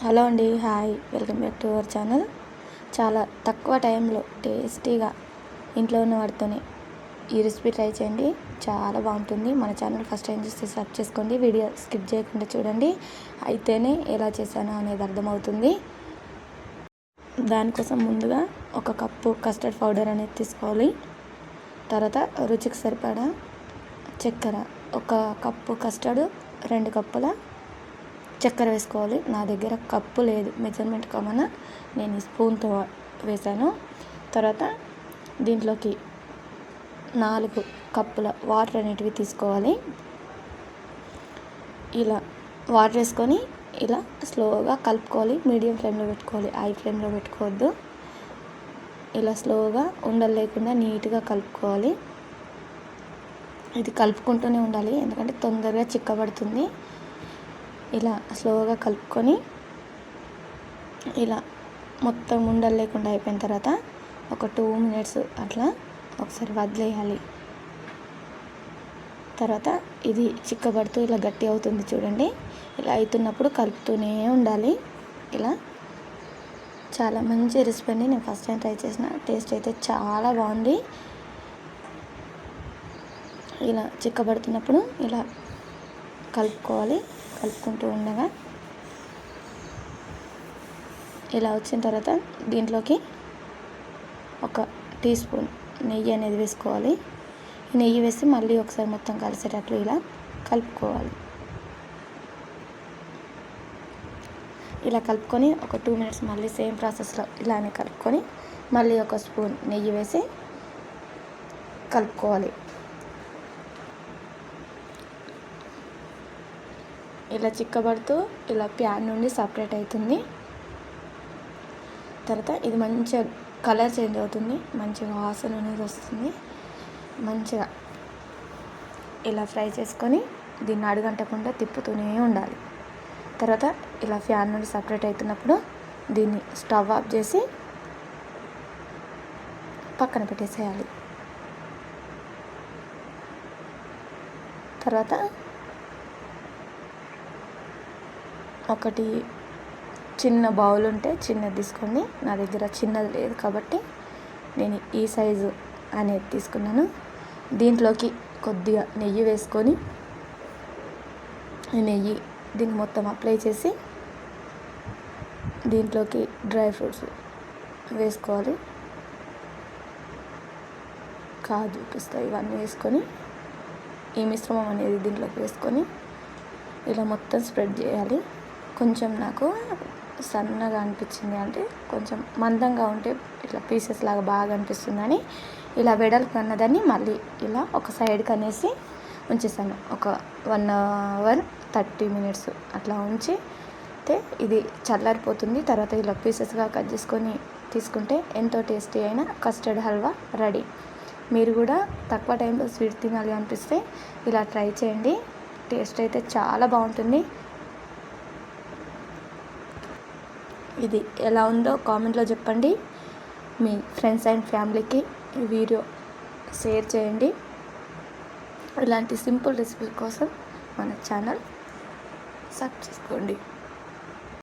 Hello అండి, hi, welcome back to our channel. చాలా తక్కువ టైంలో టేస్టీగా ఇంట్లో ఉన్న వాటితోనే ఈ రెసిపీ ట్రై చేయండి. చాలా బాగుంటుంది. మన ఛానల్ ఫస్ట్ టైం చూస్తే సబ్స్క్రైబ్ చేసుకోండి. వీడియో స్కిప్ చేయకుండా చూడండి, అయితేనే ఎలా చేశానో అనేది అర్థమవుతుంది. దానికోసం ముందుగా ఒక కప్పు కస్టర్డ్ పౌడర్ అనేది తీసుకోవాలి. తర్వాత రుచికి సరిపడా చక్కెర, ఒక కప్పు కస్టర్డ్ 2 కప్పుల చక్కెర వేసుకోవాలి. నా దగ్గర కప్పు లేదు, మెజర్మెంట్ కామన్, నేను ఈ స్పూన్తో వేసాను. తర్వాత దీంట్లోకి 4 కప్పుల వాటర్ అనేటివి తీసుకోవాలి. ఇలా వాటర్ వేసుకొని ఇలా స్లోగా కలుపుకోవాలి. మీడియం ఫ్లేమ్లో పెట్టుకోవాలి, హై ఫ్లేమ్లో పెట్టుకోవద్దు. ఇలా స్లోగా ఉండలు లేకుండా నీట్గా కలుపుకోవాలి. ఇది కలుపుకుంటూనే ఉండాలి, ఎందుకంటే తొందరగా చిక్కబడుతుంది. ఇలా స్లోగా కలుపుకొని ఇలా మొత్తం ఉండలు లేకుండా అయిపోయిన తర్వాత ఒక 2 మినిట్స్ అట్లా ఒకసారి వదిలేయాలి. తర్వాత ఇది చిక్కబడుతూ ఇలా గట్టి అవుతుంది చూడండి. ఇలా అవుతున్నప్పుడు కలుపుతూనే ఉండాలి. ఇలా చాలా మంచి రెసిపీ అండి. నేను ఫస్ట్ టైం ట్రై చేసిన, టేస్ట్ అయితే చాలా బాగుంది. ఇలా చిక్కబడుతున్నప్పుడు ఇలా కలుపుకోవాలి. కలుపుకుంటూ ఉండగా ఇలా వచ్చిన తర్వాత దీంట్లోకి ఒక టీ స్పూన్ నెయ్యి అనేది వేసుకోవాలి. నెయ్యి వేసి మళ్ళీ ఒకసారి మొత్తం కలిసేటట్లు ఇలా కలుపుకోవాలి. ఇలా కలుపుకొని ఒక 2 మినిట్స్ మళ్ళీ సేమ్ ప్రాసెస్లో ఇలానే కలుపుకొని మళ్ళీ ఒక స్పూన్ నెయ్యి వేసి కలుపుకోవాలి. ఇలా చిక్కబడుతూ ఇలా ప్యాన్ నుండి సపరేట్ అవుతుంది. తర్వాత ఇది మంచిగా కలర్ చేంజ్ అవుతుంది, మంచిగా వాసన అనేది వస్తుంది. మంచిగా ఇలా ఫ్రై చేసుకొని దీన్ని అడుగంటకుండా తిప్పుతూనే ఉండాలి. తర్వాత ఇలా ఫ్యాన్ నుండి సపరేట్ అవుతున్నప్పుడు దీన్ని స్టవ్ ఆఫ్ చేసి పక్కన పెట్టేసేయాలి. తర్వాత ఒకటి చిన్న బౌల్ ఉంటే చిన్నది తీసుకోండి. నా దగ్గర చిన్నది లేదు కాబట్టి నేను ఈ సైజు అనేది తీసుకున్నాను. దీంట్లోకి కొద్దిగా నెయ్యి వేసుకొని నెయ్యి దీన్ని మొత్తం అప్లై చేసి దీంట్లోకి డ్రై ఫ్రూట్స్ వేసుకోవాలి. కాజు, పిస్తా ఇవన్నీ వేసుకొని ఈ మిశ్రమం అనేది దీంట్లోకి వేసుకొని ఇలా మొత్తం స్ప్రెడ్ చేయాలి. కొంచెం నాకు సన్నగా అనిపించింది, అంటే కొంచెం మందంగా ఉంటే ఇట్లా పీసెస్ లాగా బాగా అనిపిస్తుందని ఇలా వెడల్పు అన్నదాన్ని మళ్ళీ ఇలా ఒక సైడ్కి అనేసి ఉంచేసాను. ఒక 1 అవర్ 30 మినిట్స్ అట్లా ఉంచి ఇది చల్లారిపోతుంది. తర్వాత ఇలా పీసెస్గా కట్ చేసుకొని తీసుకుంటే ఎంతో టేస్టీ అయిన కస్టర్డ్ హల్వా రెడీ. మీరు కూడా తక్కువ టైంలో స్వీట్ తినాలి అనిపిస్తే ఇలా ట్రై చేయండి. టేస్ట్ అయితే చాలా బాగుంటుంది. ఇది ఎలా ఉందో కామెంట్లో చెప్పండి. మీ ఫ్రెండ్స్ అండ్ ఫ్యామిలీకి ఈ వీడియో షేర్ చేయండి. ఇలాంటి సింపుల్ రెసిపీ కోసం మన ఛానల్ సబ్స్క్రైబ్ చేసుకోండి.